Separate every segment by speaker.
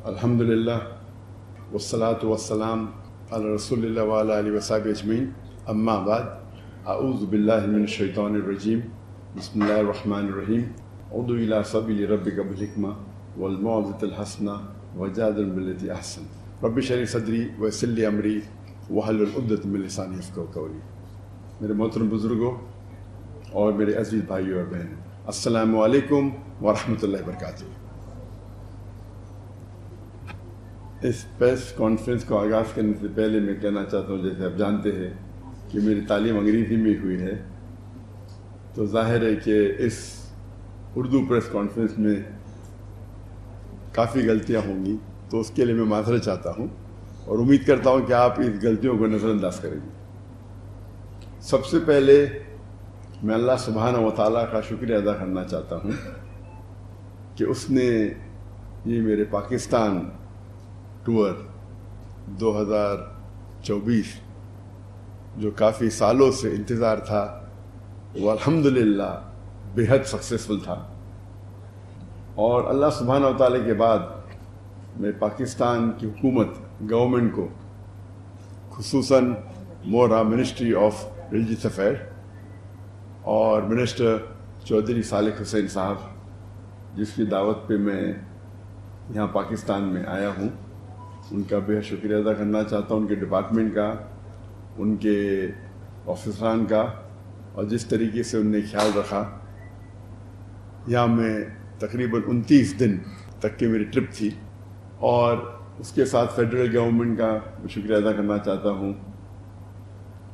Speaker 1: الحمدللہ والصلاة والسلام علی رسول اللہ وعلی آلہ وصحبہ اجمعین، اما بعد، اعوذ باللہ من الشیطان الرجیم، بسم اللہ الرحمن الرحیم، ادع الی سبیل ربک بالحکمہ والموعظۃ الحسنہ وجادل باللتی احسن، رب اشرح لی صدری ویسر لی امری واحلل عقدۃ من لسانی یفقہوا قولی۔ میرے محترم بزرگوں اور میرے عزیز بھائیوں اور بہنوں، السلام علیکم ورحمۃ اللہ وبرکاتہ۔ اس پریس کانفرنس کو آغاز کرنے سے پہلے میں کہنا چاہتا ہوں، جیسے آپ جانتے ہیں کہ میری تعلیم انگریزی میں ہوئی ہے، تو ظاہر ہے کہ اس اردو پریس کانفرنس میں کافی غلطیاں ہوں گی، تو اس کے لیے میں معذرت چاہتا ہوں اور امید کرتا ہوں کہ آپ اس غلطیوں کو نظر انداز کریں گے۔ سب سے پہلے میں اللہ سبحانہ و تعالیٰ کا شکریہ ادا کرنا چاہتا ہوں کہ اس نے یہ میرے پاکستان ٹور 2024 جو کافی سالوں سے انتظار تھا، وہ الحمدللہ بے حد سکسیسفل تھا، اور اللہ سبحانہ و تعالیٰ کے بعد میں پاکستان کی حکومت گورنمنٹ کو، خصوصاً مورا منسٹری آف ریلیجیس افیئر اور منسٹر چودھری صالح حسین صاحب، جس کی دعوت پہ میں یہاں پاکستان میں آیا ہوں، ان کا بے حد شکریہ ادا کرنا چاہتا ہوں، ان کے ڈپارٹمنٹ کا، ان کے آفیسران کا، اور جس طریقے سے ان نے خیال رکھا۔ یہاں میں تقریباً 29 دن تک کی میری ٹرپ تھی، اور اس کے ساتھ فیڈرل گورنمنٹ کا میں شکریہ ادا کرنا چاہتا ہوں،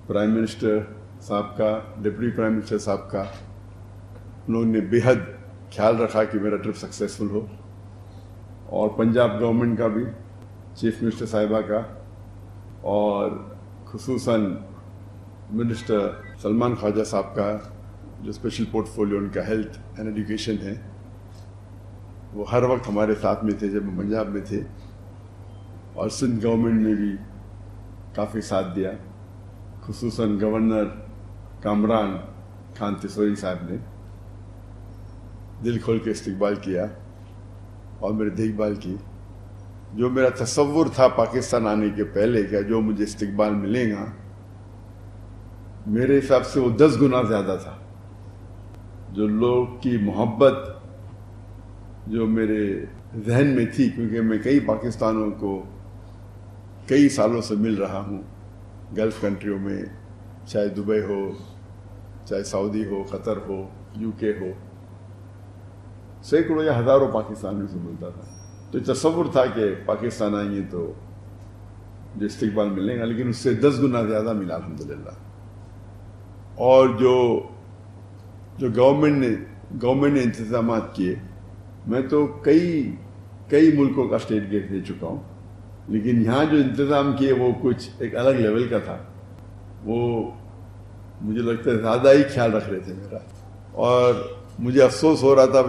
Speaker 1: پرائم منسٹر صاحب کا، ڈپٹی پرائم منسٹر صاحب کا۔ انہوں نے بے حد خیال رکھا کہ میرا ٹرپ سکسیسفل ہو، اور پنجاب گورنمنٹ کا بھی، چیف منسٹر صاحبہ کا، اور خصوصاً منسٹر سلمان خواجہ صاحب کا، جو اسپیشل پورٹ فولیو ان کا ہیلتھ اینڈ ایجوکیشن ہے۔ وہ ہر وقت ہمارے ساتھ میں تھے جب ہم پنجاب میں تھے، اور سندھ گورنمنٹ نے بھی کافی ساتھ دیا، خصوصاً گورنر کامران خان تیسوری صاحب نے دل کھول کے استقبال کیا اور میری دیکھ بھال کی۔ جو میرا تصور تھا پاکستان آنے کے پہلے کا، جو مجھے استقبال ملے گا، میرے حساب سے وہ 10 گنا زیادہ تھا۔ جو لوگ کی محبت جو میرے ذہن میں تھی، کیونکہ میں کئی پاکستانوں کو کئی سالوں سے مل رہا ہوں، گلف کنٹریوں میں، چاہے دبئی ہو، چاہے سعودی ہو، قطر ہو، UK ہو، سینکڑوں یا ہزاروں پاکستانیوں سے ملتا تھا۔ تو تصور تھا کہ پاکستان آئیں گے تو جو استقبال ملے گا، لیکن اس سے 10 گنا زیادہ ملا الحمدللہ۔ اور جو گورنمنٹ نے انتظامات کیے، میں تو کئی ملکوں کا اسٹیٹ گیٹ دے چکا ہوں، لیکن یہاں جو انتظام کیے وہ کچھ ایک الگ لیول کا تھا۔ وہ مجھے لگتا ہے زیادہ ہی خیال رکھ رہے تھے میرا، اور مجھے افسوس ہو رہا تھا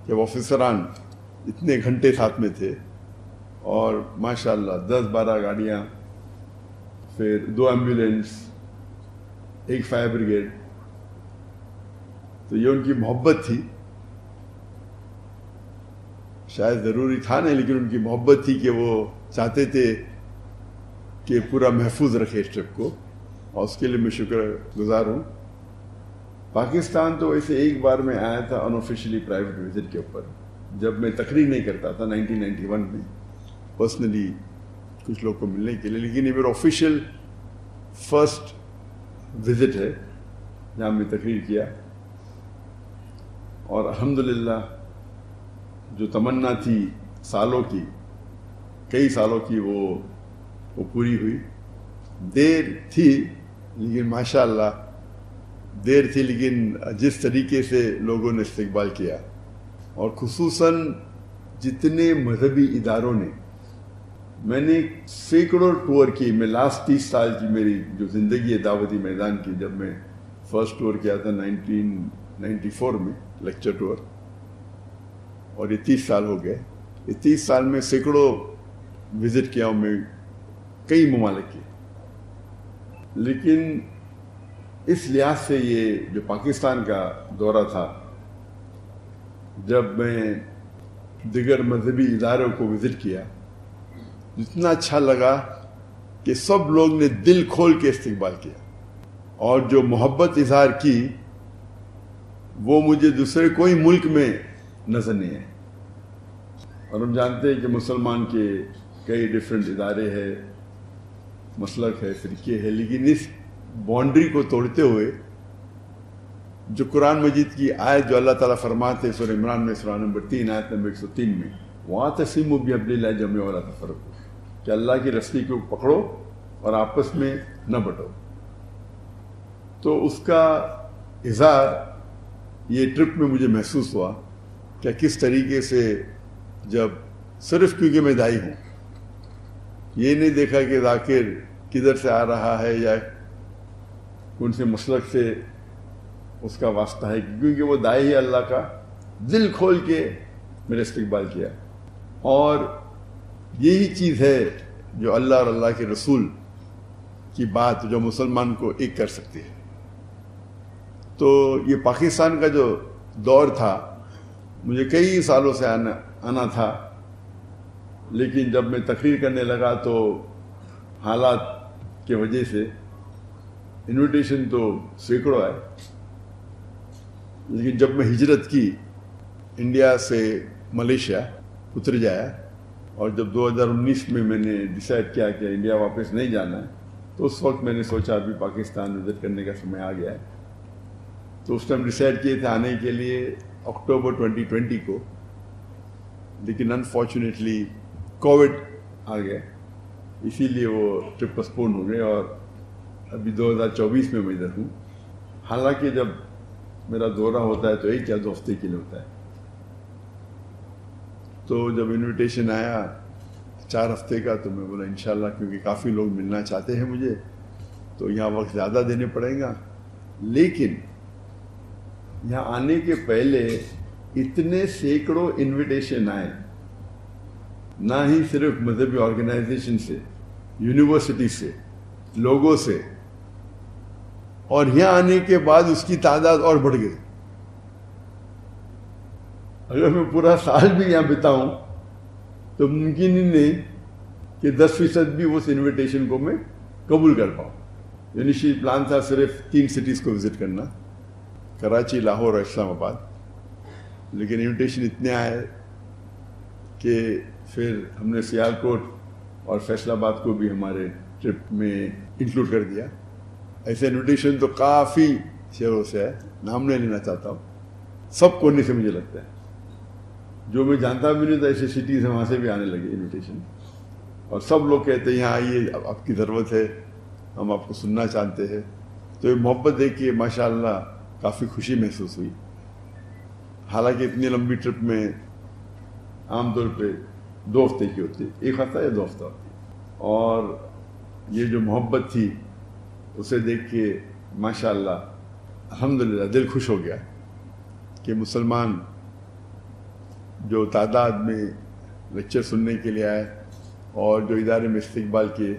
Speaker 1: کہ آفیسران اتنے گھنٹے ساتھ میں تھے، اور ماشاءاللہ 10-12 گاڑیاں، پھر 2 ایمبولینس، 1 فائر بریگیڈ۔ تو یہ ان کی محبت تھی، شاید ضروری تھا نہیں، لیکن ان کی محبت تھی کہ وہ چاہتے تھے کہ پورا محفوظ رکھے اس ٹرپ کو، اور اس کے لیے میں شکر گزار ہوں۔ پاکستان تو ویسے ایک بار میں آیا تھا ان آفیشلی پرائیویٹ وزٹ کے اوپر، جب میں تقریر نہیں کرتا تھا 1991 میں، پرسنلی کچھ لوگ کو ملنے کے لیے، لیکن یہ میرا آفیشیل فرسٹ وزٹ ہے جہاں میں تقریر کیا، اور الحمدللہ جو تمنا تھی کئی سالوں کی وہ پوری ہوئی۔ دیر تھی لیکن ماشاءاللہ دیر تھی، لیکن جس طریقے سے لوگوں نے استقبال کیا، اور خصوصاً جتنے مذہبی اداروں نے، میں نے سینکڑوں ٹور کی، میں لاسٹ 30 سال کی میری جو زندگی ہے دعوتی میدان کی، جب میں فرسٹ ٹور کیا تھا 1994 میں، لیکچر ٹور، اور یہ 30 سال ہو گئے۔ یہ 30 سال میں سینکڑوں وزٹ کیا ہوں میں، کئی ممالک کے، لیکن اس لحاظ سے یہ جو پاکستان کا دورہ تھا، جب میں دیگر مذہبی اداروں کو وزٹ کیا، اتنا اچھا لگا کہ سب لوگ نے دل کھول کے استقبال کیا، اور جو محبت اظہار کی وہ مجھے دوسرے کوئی ملک میں نظر نہیں ہے۔ اور ہم جانتے ہیں کہ مسلمان کے کئی ڈیفرنٹ ادارے ہیں، مسلک ہے، فرقے ہے، لیکن اس باؤنڈری کو توڑتے ہوئے جو قرآن مجید کی آیت جو اللہ تعالیٰ فرماتے ہیں سورہ عمران میں سورہ نمبر 3 آیت نمبر 103 میں، وَاعْتَصِمُوا بِحَبْلِ اللَّهِ جَمِيعًا وَلَا تَفَرَّقُوا، کہ اللہ کی رسی کو پکڑو اور آپس میں نہ بٹو۔ تو اس کا اظہار یہ ٹرپ میں مجھے محسوس ہوا کہ کس طریقے سے جب صرف کیونکہ میں دائی ہوں، یہ نہیں دیکھا کہ ذاکر کدھر سے آ رہا ہے یا کون سے مسلک سے اس کا واسطہ ہے، کیونکہ وہ دائی ہے اللہ کا، دل کھول کے میرے استقبال کیا۔ اور یہی چیز ہے جو اللہ اور اللہ کے رسول کی بات جو مسلمان کو ایک کر سکتی ہے۔ تو یہ پاکستان کا جو دور تھا، مجھے کئی سالوں سے آنا تھا، لیکن جب میں تقریر کرنے لگا تو حالات کی وجہ سے انویٹیشن تو سینکڑوں آئے، لیکن جب میں ہجرت کی انڈیا سے ملیشیا اتر جایا، اور جب 2019 میں نے ڈیسائیڈ کیا کہ انڈیا واپس نہیں جانا ہے، تو اس وقت میں نے سوچا ابھی پاکستان وزٹ کرنے کا سمے آ گیا ہے۔ تو اس ٹائم ڈیسائیڈ کیے تھے آنے کے لیے اکتوبر 2020 کو، لیکن انفارچونیٹلی کووڈ آ گیا، اسی لیے وہ ٹرپ پسپون ہو گئے، اور ابھی 2024 میں ادھر ہوں۔ حالانکہ جب میرا دورہ ہوتا ہے تو 1 یا 2 ہفتے کے لیے ہوتا ہے، تو جب انویٹیشن آیا 4 ہفتے کا تو میں بولا انشاءاللہ، کیونکہ کافی لوگ ملنا چاہتے ہیں مجھے، تو یہاں وقت زیادہ دینے پڑیں گا۔ لیکن یہاں آنے کے پہلے اتنے سینکڑوں انویٹیشن آئے، نہ ہی صرف مذہبی آرگنائزیشن سے، یونیورسٹی سے، لوگوں سے، اور یہاں آنے کے بعد اس کی تعداد اور بڑھ گئی۔ اگر میں پورا سال بھی یہاں بتاؤں تو ممکن ہی نہیں کہ 10% بھی اس انویٹیشن کو میں قبول کر پاؤں۔ انیشیل پلان تھا صرف 3 سٹیز کو وزٹ کرنا، کراچی، لاہور اور اسلام آباد، لیکن انویٹیشن اتنے آئے کہ پھر ہم نے سیالکوٹ اور فیصل آباد کو بھی ہمارے ٹرپ میں انکلوڈ کر دیا۔ ایسے انویٹیشن تو کافی شہروں سے ہے، نام نہیں لینا چاہتا ہوں، سب کونے سے مجھے لگتا ہے، جو میں جانتا بھی نہیں تھا ایسے سٹیز ہیں وہاں سے بھی آنے لگے انویٹیشن، اور سب لوگ کہتے ہیں یہاں آئیے، آپ کی ضرورت ہے، ہم آپ کو سننا چاہتے ہیں۔ تو یہ محبت دیکھ کے ماشاءاللہ کافی خوشی محسوس ہوئی۔ حالانکہ اتنی لمبی ٹرپ میں عام طور پہ 2 ہفتے کی ہوتی ہے، 1 ہفتہ یا 2 ہفتہ ہوتی ہے، اور یہ جو محبت تھی اسے دیکھ کے ماشاءاللہ الحمدللہ دل خوش ہو گیا کہ مسلمان جو تعداد میں لیکچر سننے کے لیے آئے اور جو ادارے میں استقبال کیے،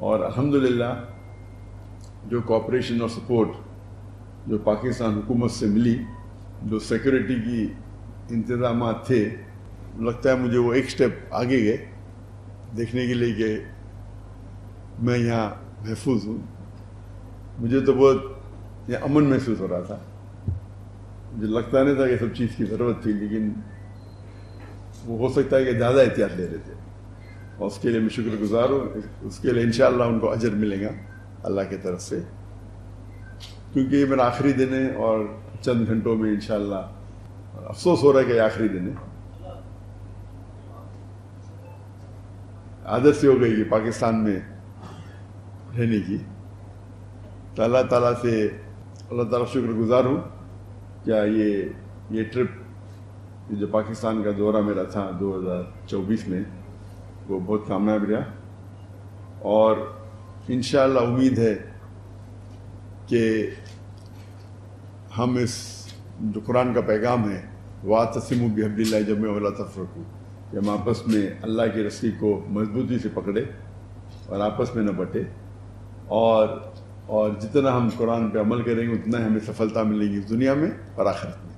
Speaker 1: اور الحمدللہ جو کوآپریشن اور سپورٹ جو پاکستان حکومت سے ملی، جو سیکورٹی کی انتظامات تھے، لگتا ہے مجھے وہ ایک سٹیپ آگے گئے دیکھنے کے لیے کہ میں یہاں محفوظ ہوں۔ مجھے تو بہت یہ امن محسوس ہو رہا تھا، مجھے لگتا نہیں تھا کہ سب چیز کی ضرورت تھی، لیکن وہ ہو سکتا ہے کہ زیادہ احتیاط لے رہے تھے، اور اس کے لیے میں شکر گزار ہوں۔ اس کے لیے انشاءاللہ ان کو اجر ملے گا اللہ کی طرف سے، کیونکہ یہ میرا آخری دن ہے، اور چند گھنٹوں میں انشاءاللہ افسوس ہو رہا ہے کہ یہ آخری دن ہے۔ عادت سے ہو گئی کہ پاکستان میں رہنے کی، تو اللہ تعالیٰ سے اللہ تعالیٰ شکر گزار ہوں کیا یہ ٹرپ جو پاکستان کا دورہ میرا تھا 2024 میں، وہ بہت کامیاب رہا، اور انشاءاللہ امید ہے کہ ہم اس جو قرآن کا پیغام ہے وَاعْتَصِمُوا بِحَبْلِ اللَّهِ جَمِيعًا وَلَا تَفَرَّقُوا، کہ ہم آپس میں اللہ کی رسی کو مضبوطی سے پکڑے اور آپس میں نہ بٹے، اور جتنا ہم قرآن پہ عمل کریں گے اتنا ہمیں سفلتا ملے گی اس دنیا میں اور آخرت میں۔